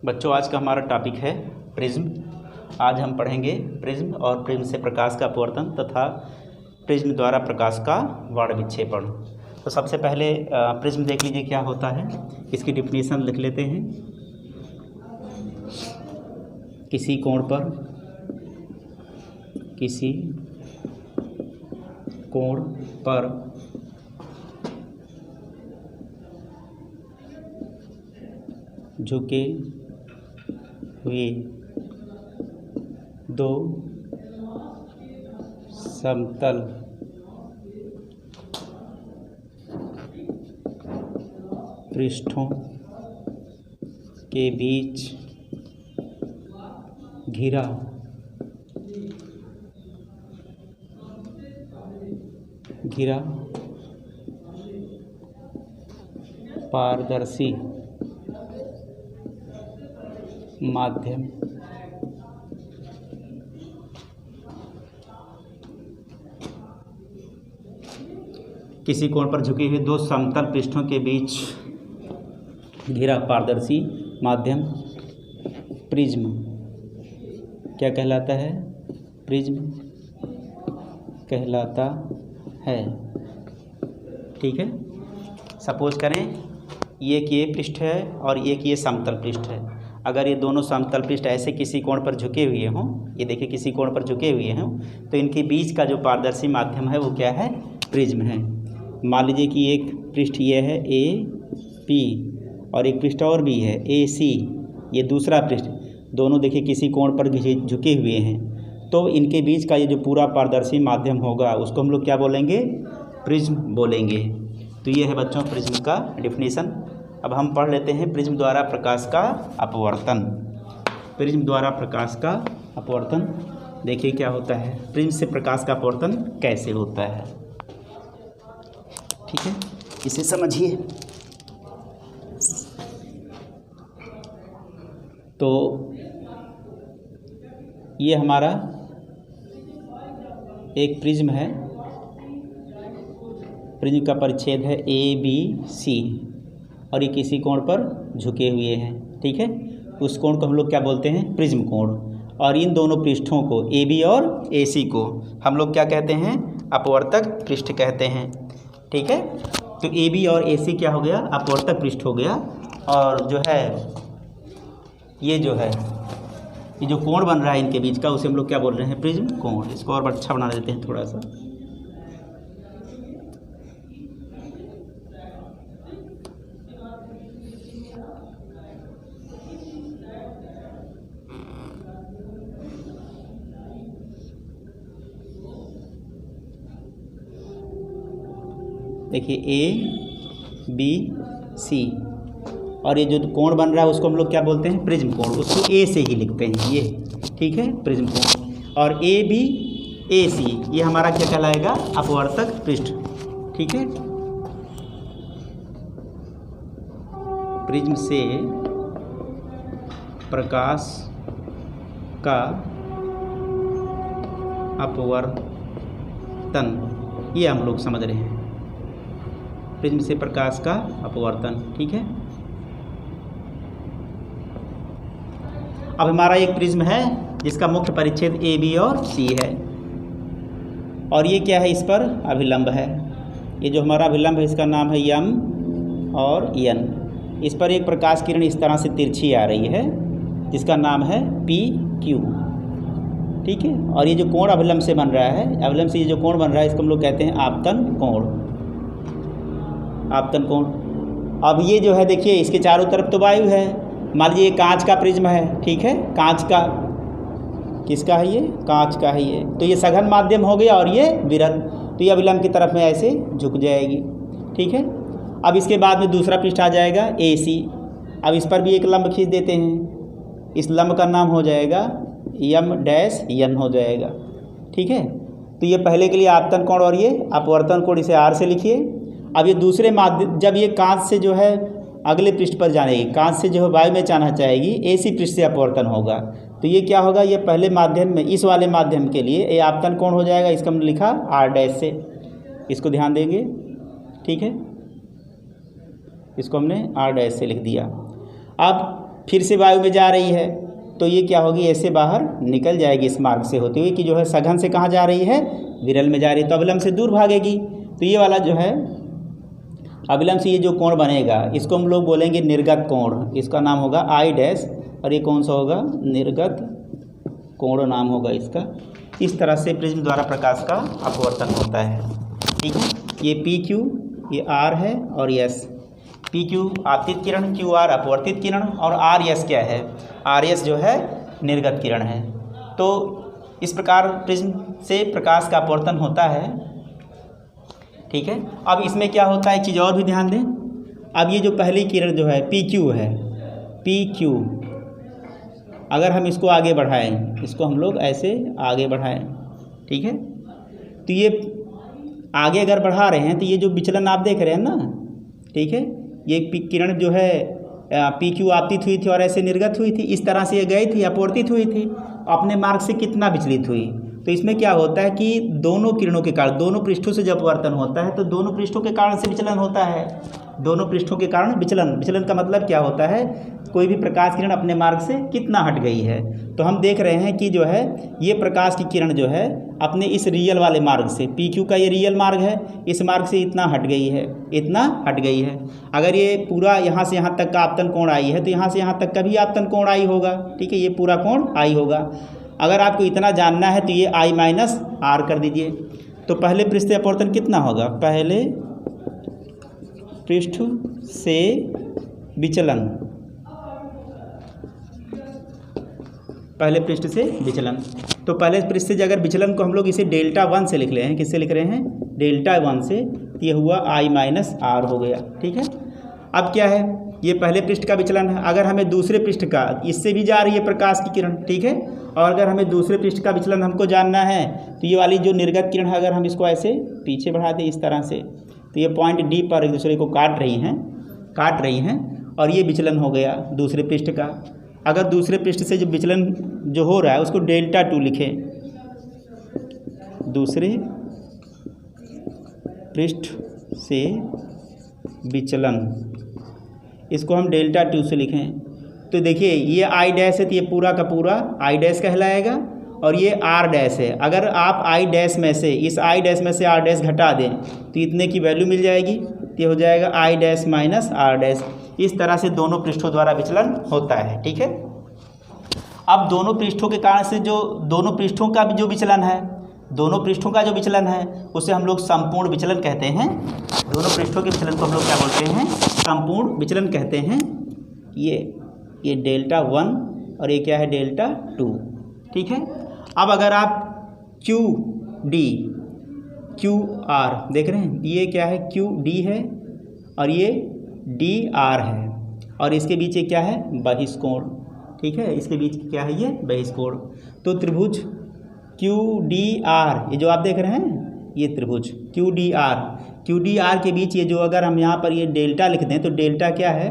बच्चों, आज का हमारा टॉपिक है प्रिज्म। आज हम पढ़ेंगे प्रिज्म और प्रिज्म से प्रकाश का अपवर्तन तथा प्रिज्म द्वारा प्रकाश का वर्ण विक्षेपण। तो सबसे पहले प्रिज्म देख लीजिए क्या होता है। इसकी डिफिनीशन लिख लेते हैं। किसी कोण पर झुके हुए दो समतल पृष्ठों के बीच घिरा पारदर्शी माध्यम किसी कोण पर झुके हुए दो समतल पृष्ठों के बीच घिरा पारदर्शी माध्यम प्रिज्म क्या कहलाता है? प्रिज्म कहलाता है। ठीक है। सपोज करें ये कि ये पृष्ठ है और ये कि ये समतल पृष्ठ है। अगर ये दोनों समतल पृष्ठ ऐसे किसी कोण पर झुके हुए हों, ये देखिए किसी कोण पर झुके हुए हों, तो इनके बीच का जो पारदर्शी माध्यम है वो क्या है? प्रिज्म है। मान लीजिए कि एक पृष्ठ ये है ए पी और एक पृष्ठ और भी है ए सी, ये दूसरा पृष्ठ, दोनों देखिए किसी कोण पर झुके हुए हैं। तो इनके बीच का ये जो पूरा पारदर्शी माध्यम होगा उसको हम लोग क्या बोलेंगे? प्रिज्म बोलेंगे। तो ये है बच्चों प्रिज्म का डिफिनीशन। अब हम पढ़ लेते हैं प्रिज्म द्वारा प्रकाश का अपवर्तन। प्रिज्म द्वारा प्रकाश का अपवर्तन देखिए क्या होता है। प्रिज्म से प्रकाश का अपवर्तन कैसे होता है, ठीक है, इसे समझिए। तो ये हमारा एक प्रिज्म है। प्रिज्म का परिच्छेद है ए बी सी और ये किसी कोण पर झुके हुए हैं। ठीक है। उस कोण को हम लोग क्या बोलते हैं? प्रिज्म कोण। और इन दोनों पृष्ठों को ए बी और ए सी को हम लोग क्या कहते हैं? अपवर्तक पृष्ठ कहते हैं। ठीक है। तो ए बी और ए सी क्या हो गया? अपवर्तक पृष्ठ हो गया। और जो है ये जो कोण बन रहा है इनके बीच का उसे हम लोग क्या बोल रहे हैं? प्रिज्म कोण। इसको और अच्छा बना देते हैं थोड़ा सा। देखिए ए बी सी और ये जो कोण बन रहा है उसको हम लोग क्या बोलते हैं? प्रिज्म कोण। उसको ए से ही लिखते हैं ये। ठीक है, प्रिज्म कोण। और ए बी ए सी ये हमारा क्या कहलाएगा? अपवर्तक पृष्ठ। ठीक है। प्रिज्म से प्रकाश का अपवर्तन ये हम लोग समझ रहे हैं। प्रिज्म से प्रकाश का अपवर्तन। ठीक है। अब हमारा एक प्रिज्म है जिसका मुख्य परिच्छेद ए बी और सी है और ये क्या है? इस पर अभिलंब है। ये जो हमारा अभिलंब है इसका नाम है यम और यन। इस पर एक प्रकाश किरण इस तरह से तिरछी आ रही है जिसका नाम है पी क्यू। ठीक है। और ये जो कोण अभिलंब से बन रहा है, अभिलंब से ये जो कोण बन रहा है इसको हम लोग कहते हैं आपतन कोण। आपतन कोण। अब ये जो है देखिए इसके चारों तरफ तो वायु है। मान लीजिए कांच का प्रिज्म है। ठीक है। कांच का, किसका है ये? कांच का है ये। तो ये सघन माध्यम हो गया और ये विरल, तो ये अभिलंब की तरफ में ऐसे झुक जाएगी। ठीक है। अब इसके बाद में दूसरा पृष्ठ आ जाएगा ए सी। अब इस पर भी एक लंब खींच देते हैं। इस लंब का नाम हो जाएगा यम डैश यन हो जाएगा। ठीक है। तो ये पहले के लिए आपतन कोण और ये अपवर्तन कोण, इसे आर से लिखिए। अब ये दूसरे माध्यम, जब ये कांच से जो है अगले पृष्ठ पर जाएगी, कांच से जो है वायु में जाना चाहेगी, एसी पृष्ठ से अपवर्तन होगा। तो ये क्या होगा? ये पहले माध्यम में, इस वाले माध्यम के लिए ये आपतन कोण हो जाएगा। इसका हमने लिखा आर डैश से, इसको ध्यान देंगे। ठीक है। इसको हमने आर डैश से लिख दिया। अब फिर से वायु में जा रही है तो ये क्या होगी, ऐसे बाहर निकल जाएगी इस मार्ग से होती हुई कि जो है सघन से कहाँ जा रही है, विरल में जा रही है, तो अविलंब से दूर भागेगी। तो ये वाला जो है अविलंब से ये जो कोण बनेगा इसको हम लोग बोलेंगे निर्गत कोण, इसका नाम होगा आई डैश, और ये कौन सा होगा, निर्गत कोण नाम होगा इसका। इस तरह से प्रिज्म द्वारा प्रकाश का अपवर्तन होता है। ठीक है, ये पी क्यू, ये आर है और एस। पी क्यू आपतित किरण, क्यू आर अपवर्तित किरण, और आर एस क्या है, आर एस जो है निर्गत किरण है। तो इस प्रकार प्रिज्म से प्रकाश का अपवर्तन होता है। ठीक है, अब इसमें क्या होता है, एक चीज़ और भी ध्यान दें। अब ये जो पहली किरण जो है पी क्यू है, पी क्यू अगर हम इसको आगे बढ़ाएं, इसको हम लोग ऐसे आगे बढ़ाएं, ठीक है, तो ये आगे अगर बढ़ा रहे हैं तो ये जो विचलन आप देख रहे हैं ना, ठीक है, ये किरण जो है पी क्यू आपतित हुई थी और ऐसे निर्गत हुई थी, इस तरह से ये गई थी, अपवर्तित हुई थी, अपने मार्ग से कितना विचलित हुई। तो इसमें क्या होता है कि दोनों किरणों के कारण, दोनों पृष्ठों से जब अपवर्तन होता है तो दोनों पृष्ठों के कारण से विचलन होता है। दोनों पृष्ठों के कारण विचलन, विचलन का मतलब क्या होता है, कोई भी प्रकाश किरण अपने मार्ग से कितना हट गई है। तो हम देख रहे हैं कि जो है ये प्रकाश की किरण जो है अपने इस रियल वाले मार्ग से, पी क्यू का ये रियल मार्ग है, इस मार्ग से इतना हट गई है, इतना हट गई है। अगर ये पूरा यहाँ से यहाँ तक का आपतन कोण आई है तो यहाँ से यहाँ तक का भी आपतन कोण आई होगा। ठीक है, ये पूरा कोण आई होगा। अगर आपको इतना जानना है तो ये आई माइनस आर कर दीजिए। तो पहले पृष्ठ से अपवर्तन कितना होगा, पहले पृष्ठ से विचलन, पहले पृष्ठ से विचलन। तो पहले पृष्ठ से अगर विचलन को हम लोग इसे डेल्टा 1 से लिख रहे हैं, किससे लिख रहे हैं, डेल्टा 1 से, ये हुआ आई माइनस आर हो गया। ठीक है, अब क्या है, ये पहले पृष्ठ का विचलन है। अगर हमें दूसरे पृष्ठ का, इससे भी जा रही है प्रकाश की किरण, ठीक है, और अगर हमें दूसरे पृष्ठ का विचलन हमको जानना है तो ये वाली जो निर्गत किरण है अगर हम इसको ऐसे पीछे बढ़ा दें इस तरह से, तो ये पॉइंट डी पर एक दूसरे को काट रही हैं और ये विचलन हो गया दूसरे पृष्ठ का। अगर दूसरे पृष्ठ से जो विचलन जो हो रहा है उसको डेल्टा 2 लिखें, दूसरे पृष्ठ से विचलन, इसको हम डेल्टा 2 से लिखें, तो देखिए ये आई डैश है तो ये पूरा का पूरा आई डैश कहलाएगा और ये आर डैश है। अगर आप आई डैश में से, इस आई डैश में से आर डैश घटा दें तो इतने की वैल्यू मिल जाएगी, तो ये हो जाएगा I dash minus R dash. इस तरह से दोनों पृष्ठों द्वारा विचलन होता है। ठीक है, अब दोनों पृष्ठों के कारण से जो दोनों पृष्ठों का भी जो विचलन है, दोनों पृष्ठों का जो विचलन है उसे हम लोग संपूर्ण विचलन कहते हैं। दोनों पृष्ठों के विचलन को हम लोग क्या बोलते हैं, संपूर्ण विचलन कहते हैं। ये डेल्टा 1 और ये क्या है, डेल्टा 2। ठीक है, अब अगर आप क्यू डी क्यू आर देख रहे हैं, ये क्या है, क्यू डी है और ये डी आर है और इसके बीच ये क्या है, बहिष्कोण। ठीक है, इसके बीच क्या है, ये बहिष्कोण। तो त्रिभुज क्यू डी आर, ये जो आप देख रहे हैं ये त्रिभुज क्यू डी आर के बीच ये जो अगर हम यहाँ पर ये डेल्टा लिख दें तो डेल्टा क्या है,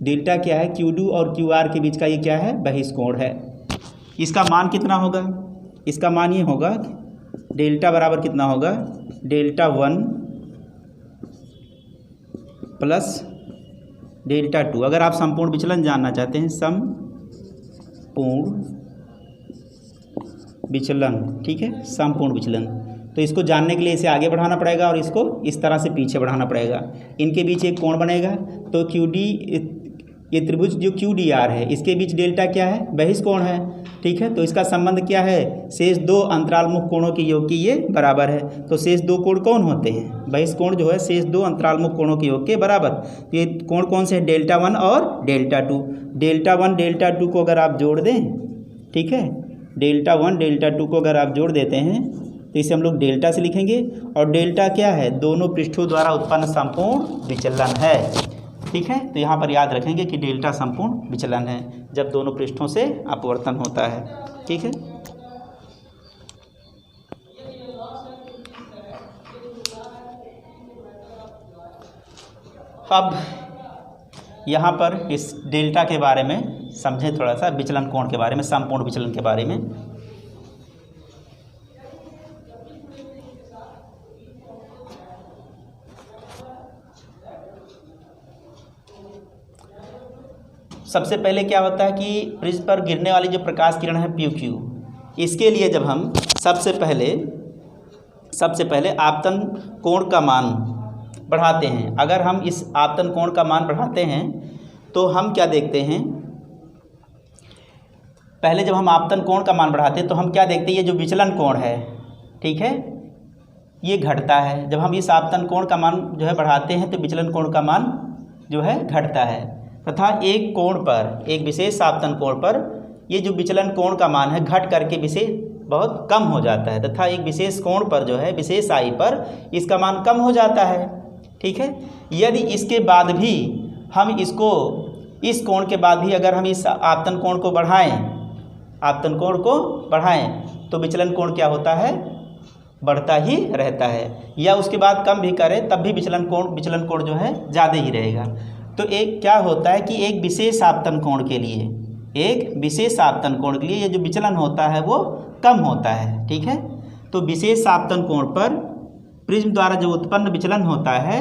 डेल्टा क्या है, क्यू डी और क्यू आर के बीच का ये क्या है, बहिष्कोण है। इसका मान कितना होगा, इसका मान ये होगा डेल्टा बराबर कितना होगा, डेल्टा 1 प्लस डेल्टा 2। अगर आप संपूर्ण विचलन जानना चाहते हैं, संपूर्ण विचलन, ठीक है, संपूर्ण विचलन, तो इसको जानने के लिए इसे आगे बढ़ाना पड़ेगा और इसको इस तरह से पीछे बढ़ाना पड़ेगा। इनके बीच एक कोण बनेगा, तो क्यू डी, ये त्रिभुज जो क्यू डी आर है इसके बीच डेल्टा क्या है, बहिष्कोण है। ठीक है, तो इसका संबंध क्या है, शेष दो अंतरालमुख कोणों के योग की ये बराबर है। तो शेष दो कोण कौन होते हैं, बहिष्कोण जो है शेष दो अंतरालमुख कोणों के योग के बराबर। तो ये कोण कौन से है, डेल्टा 1 और डेल्टा 2। डेल्टा 1 डेल्टा 2 को अगर आप जोड़ दें, ठीक है, डेल्टा 1 डेल्टा 2 को अगर आप जोड़ देते हैं तो इसे हम लोग डेल्टा से लिखेंगे और डेल्टा क्या है, दोनों पृष्ठों द्वारा उत्पन्न संपूर्ण विचलन है। ठीक है, तो यहाँ पर याद रखेंगे कि डेल्टा संपूर्ण विचलन है जब दोनों पृष्ठों से अपवर्तन होता है। ठीक है, अब यहाँ पर इस डेल्टा के बारे में समझें थोड़ा सा, विचलन कोण के बारे में, संपूर्ण विचलन के बारे में। सबसे पहले क्या होता है कि प्रिज्म पर गिरने वाली जो प्रकाश किरण है पी क्यू, इसके लिए जब हम सबसे पहले आपतन कोण का मान बढ़ाते हैं। अगर हम इस आपतन कोण का मान बढ़ाते हैं तो हम क्या देखते हैं, पहले जब हम आपतन कोण का मान बढ़ाते हैं तो हम क्या देखते हैं, ये जो विचलन कोण है, ठीक है, ये घटता है। जब हम इस आपतन कोण का मान जो है बढ़ाते हैं तो विचलन कोण का मान जो है घटता है, तथा एक कोण पर, एक विशेष आपतन कोण पर ये जो विचलन कोण का मान है घट करके विशेष बहुत कम हो जाता है, तथा एक विशेष कोण पर जो है, विशेष आई पर इसका मान कम हो जाता है, ठीक है। यदि इसके बाद भी हम इसको, इस कोण के बाद भी अगर हम इस आपतन कोण को बढ़ाएं तो विचलन कोण क्या होता है, बढ़ता ही रहता है, या उसके बाद कम भी करें तब भी विचलन कोण जो है ज़्यादा ही रहेगा। तो एक क्या होता है कि एक विशेष आपतन कोण के लिए ये जो विचलन होता है वो कम होता है, ठीक है। तो विशेष आपतन कोण पर प्रिज्म द्वारा जो उत्पन्न विचलन होता है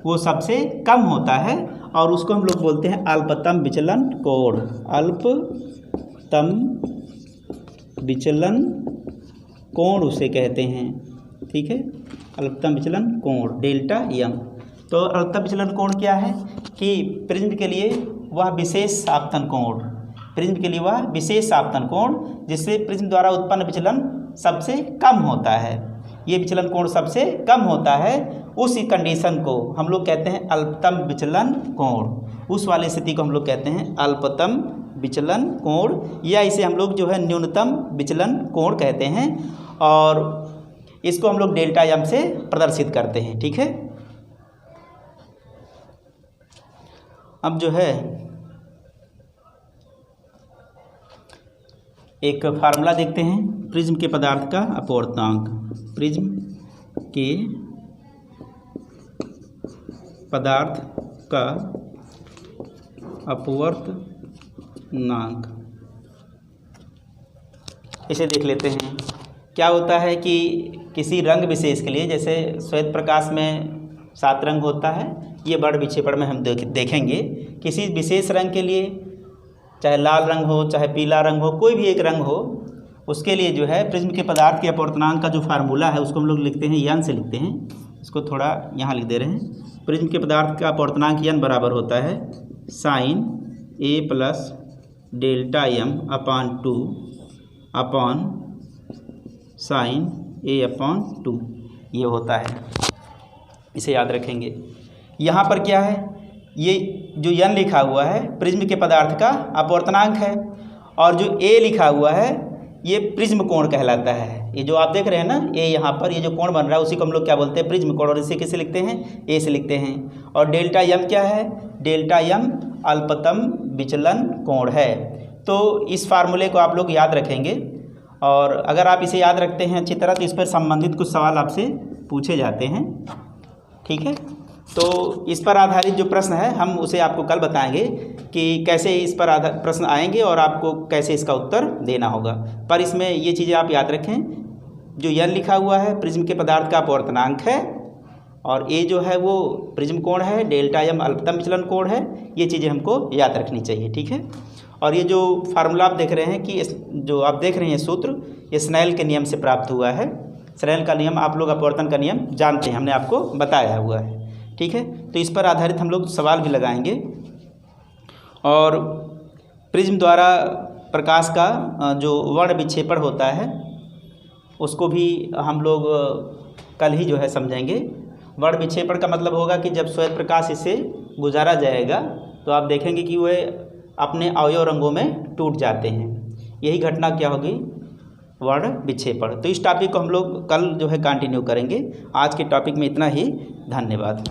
वो सबसे कम होता है और उसको हम लोग बोलते हैं अल्पतम विचलन कोण। अल्पतम विचलन कोण उसे कहते हैं, ठीक है, अल्पतम विचलन कोण डेल्टा एम। तो अल्पतम विचलन कोण क्या है कि प्रिज्म के लिए वह विशेष आपतन कोण जिससे प्रिज्म द्वारा उत्पन्न विचलन सबसे कम होता है, ये विचलन कोण सबसे कम होता है, उस कंडीशन को हम लोग कहते हैं अल्पतम विचलन कोण। उस वाली स्थिति को हम लोग कहते हैं अल्पतम विचलन कोण, या इसे हम लोग जो है न्यूनतम विचलन कोण कहते हैं, और इसको हम लोग डेल्टा एम से प्रदर्शित करते हैं, ठीक है। अब जो है एक फार्मूला देखते हैं प्रिज्म के पदार्थ का अपवर्तनांक। प्रिज्म के पदार्थ का अपवर्तनांक, इसे देख लेते हैं। क्या होता है कि किसी रंग विशेष के लिए, जैसे श्वेत प्रकाश में 7 रंग होता है, ये वर्ण विक्षेपण में हम देखेंगे। किसी विशेष रंग के लिए, चाहे लाल रंग हो, चाहे पीला रंग हो, कोई भी एक रंग हो, उसके लिए जो है प्रिज्म के पदार्थ के अपवर्तनांक का जो फार्मूला है उसको हम लोग लिखते हैं एन से लिखते हैं। इसको थोड़ा यहाँ लिख दे रहे हैं। प्रिज्म के पदार्थ का अपवर्तनांक एन बराबर होता है साइन ए प्लस डेल्टा एम अपान 2 अपॉन साइन ए अपॉन 2, ये होता है, इसे याद रखेंगे। यहाँ पर क्या है, ये जो एन लिखा हुआ है प्रिज्म के पदार्थ का अपवर्तनांक है, और जो ए लिखा हुआ है ये प्रिज्म कोण कहलाता है। ये जो आप देख रहे हैं ना, ए यहाँ पर ये जो कोण बन रहा है उसी को हम लोग क्या बोलते हैं, प्रिज्म कोण, और इसे कैसे लिखते हैं, ए से लिखते हैं। और डेल्टा एम क्या है, डेल्टा एम अल्पतम विचलन कोण है। तो इस फार्मूले को आप लोग याद रखेंगे, और अगर आप इसे याद रखते हैं अच्छी तरह तो इस पर संबंधित कुछ सवाल आपसे पूछे जाते हैं, ठीक है। तो इस पर आधारित जो प्रश्न है हम उसे आपको कल बताएंगे कि कैसे इस पर आधारित प्रश्न आएंगे और आपको कैसे इसका उत्तर देना होगा। पर इसमें ये चीज़ें आप याद रखें, जो एन लिखा हुआ है प्रिज्म के पदार्थ का अपवर्तनांक है, और ए जो है वो प्रिज्म कोण है, डेल्टा एम अल्पतम विचलन कोण है, ये चीज़ें हमको याद रखनी चाहिए, ठीक है। और ये जो फार्मूला आप देख रहे हैं कि जो आप देख रहे हैं सूत्र, ये स्नेल के नियम से प्राप्त हुआ है। स्नेल का नियम आप लोग अपवर्तन का नियम जानते हैं, हमने आपको बताया हुआ है, ठीक है। तो इस पर आधारित हम लोग सवाल भी लगाएंगे, और प्रिज्म द्वारा प्रकाश का जो वर्ण विक्षेपण होता है उसको भी हम लोग कल ही जो है समझेंगे। वर्ण विक्षेपण का मतलब होगा कि जब श्वेत प्रकाश इससे गुजारा जाएगा तो आप देखेंगे कि वह अपने अवयव रंगों में टूट जाते हैं। यही घटना क्या होगी, वर्ण विक्षेपण। तो इस टॉपिक को हम लोग कल जो है कंटिन्यू करेंगे। आज के टॉपिक में इतना ही, धन्यवाद।